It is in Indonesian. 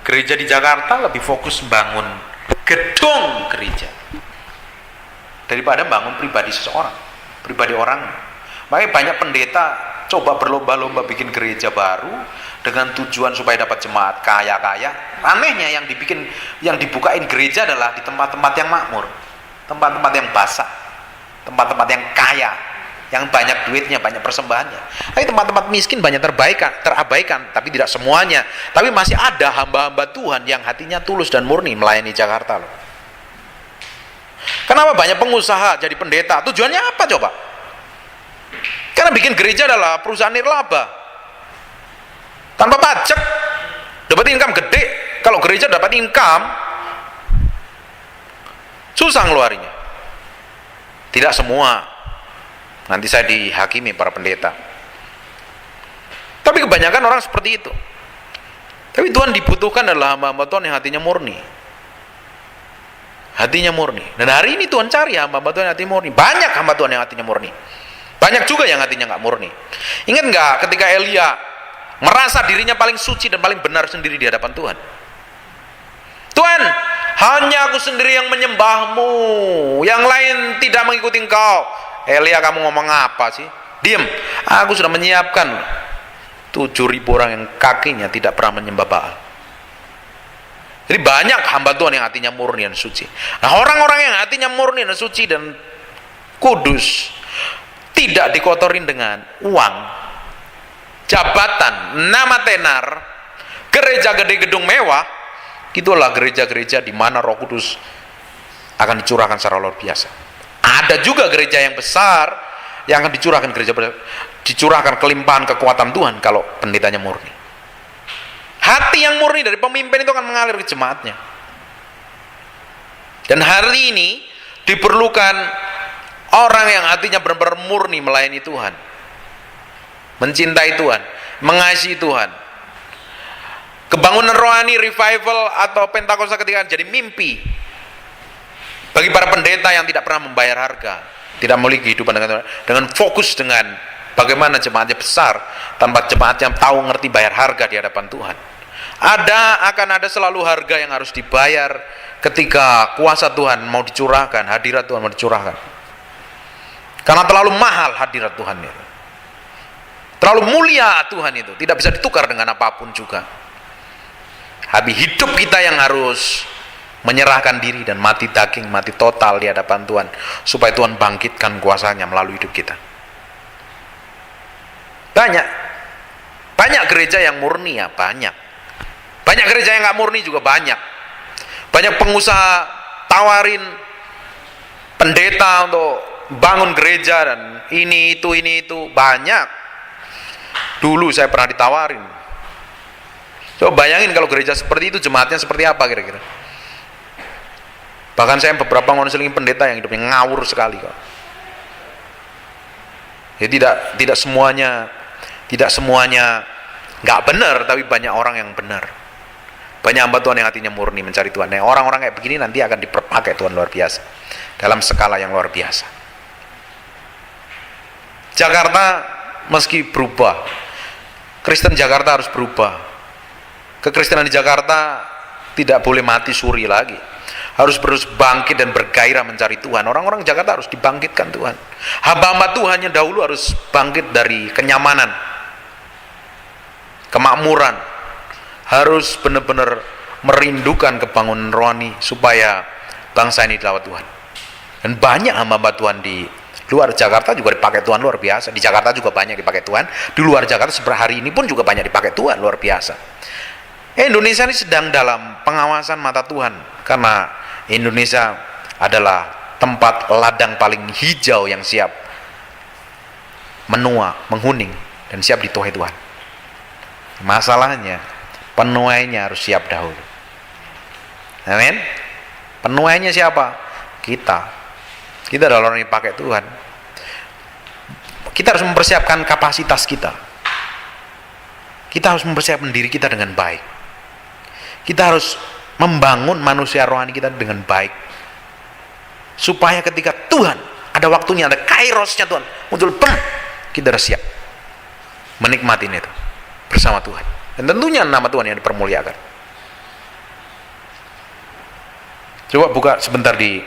Gereja di Jakarta lebih fokus bangun gedung gereja daripada bangun pribadi seseorang, pribadi orang. Makanya banyak pendeta coba berlomba-lomba bikin gereja baru dengan tujuan supaya dapat jemaat kaya-kaya. Anehnya yang dibukain gereja adalah di tempat-tempat yang makmur, tempat-tempat yang basah, tempat-tempat yang kaya, yang banyak duitnya, banyak persembahannya. Tapi tempat-tempat miskin banyak terabaikan, tapi tidak semuanya. Tapi masih ada hamba-hamba Tuhan yang hatinya tulus dan murni melayani Jakarta loh. Kenapa banyak pengusaha jadi pendeta? Tujuannya apa coba? Karena bikin gereja adalah perusahaan nirlaba. Tanpa pajak, dapat income gede. Kalau gereja dapat income, susah ngeluarinya. Tidak semua. Nanti saya dihakimi para pendeta. Tapi kebanyakan orang seperti itu. Tapi Tuhan dibutuhkan adalah hamba-hamba Tuhan yang hatinya murni. Hatinya murni. Dan hari ini Tuhan cari hamba-hamba Tuhan yang hatinya murni. Banyak hamba Tuhan yang hatinya murni. Banyak juga yang hatinya nggak murni. Ingat nggak ketika Elia merasa dirinya paling suci dan paling benar sendiri di hadapan Tuhan? Tuhan, hanya aku sendiri yang menyembahmu, yang lain tidak mengikuti engkau. Elia, kamu ngomong apa sih? Diam. Aku sudah menyiapkan 7.000 orang yang kakinya tidak pernah menyembah Baal. Jadi banyak hamba Tuhan yang hatinya murni dan suci. Nah, orang-orang yang hatinya murni dan suci dan kudus tidak dikotorin dengan uang, jabatan, nama tenar, gereja gede gedung mewah. Itulah gereja-gereja di mana Roh Kudus akan dicurahkan secara luar biasa. Ada juga gereja yang besar yang akan dicurahkan kelimpahan kekuatan Tuhan kalau pendetanya murni. Hati yang murni dari pemimpin itu akan mengalir ke jemaatnya. Dan hari ini diperlukan orang yang hatinya benar-benar murni melayani Tuhan, mencintai Tuhan, mengasihi Tuhan. Kebangunan rohani, revival atau Pentakosta ketika jadi mimpi bagi para pendeta yang tidak pernah membayar harga, tidak memiliki kehidupan dengan fokus dengan bagaimana jemaatnya besar tanpa jemaatnya tahu ngerti bayar harga di hadapan Tuhan. Akan ada selalu harga yang harus dibayar ketika kuasa Tuhan mau dicurahkan, hadirat Tuhan mau dicurahkan. Karena terlalu mahal hadirat Tuhan itu. Terlalu mulia Tuhan itu, tidak bisa ditukar dengan apapun juga. Habis hidup kita yang harus menyerahkan diri dan mati daging, mati total di hadapan Tuhan supaya Tuhan bangkitkan kuasanya melalui hidup kita. Banyak gereja yang murni ya, banyak gereja yang nggak murni juga banyak pengusaha tawarin pendeta untuk bangun gereja dan ini itu banyak. Dulu saya pernah ditawarin. Coba bayangin kalau gereja seperti itu jemaatnya seperti apa kira-kira. Bahkan saya beberapa konseling pendeta yang hidupnya ngawur sekali kok. Ya tidak semuanya nggak benar, tapi banyak orang yang benar. Banyak hamba Tuhan yang hatinya murni mencari Tuhan. Nah, orang-orang kayak begini nanti akan dipakai Tuhan luar biasa dalam skala yang luar biasa. Jakarta meski berubah, Kristen Jakarta harus berubah. Kekristenan di Jakarta tidak boleh mati suri lagi. Harus terus bangkit dan bergairah mencari Tuhan. Orang-orang Jakarta harus dibangkitkan Tuhan. Hamba-hamba Tuhan yang dahulu harus bangkit dari kenyamanan, kemakmuran. Harus benar-benar merindukan kebangunan rohani supaya bangsa ini dilawat Tuhan. Dan banyak hamba-hamba Tuhan di luar Jakarta juga dipakai Tuhan luar biasa. Di Jakarta juga banyak dipakai Tuhan. Di luar Jakarta seperti hari ini pun juga banyak dipakai Tuhan luar biasa. Indonesia ini sedang dalam pengawasan mata Tuhan karena Indonesia adalah tempat ladang paling hijau yang siap menua, menghuning dan siap dituai Tuhan. Masalahnya penuainya harus siap dahulu. Amin. Penuainya siapa? Kita adalah orang yang dipakai Tuhan. Kita harus mempersiapkan kapasitas kita. Kita harus mempersiapkan diri kita dengan baik. Kita harus membangun manusia rohani kita dengan baik supaya ketika Tuhan ada waktunya, ada kairosnya Tuhan muncul, kita harus siap menikmati itu bersama Tuhan, dan tentunya nama Tuhan yang dipermuliakan. Coba buka sebentar di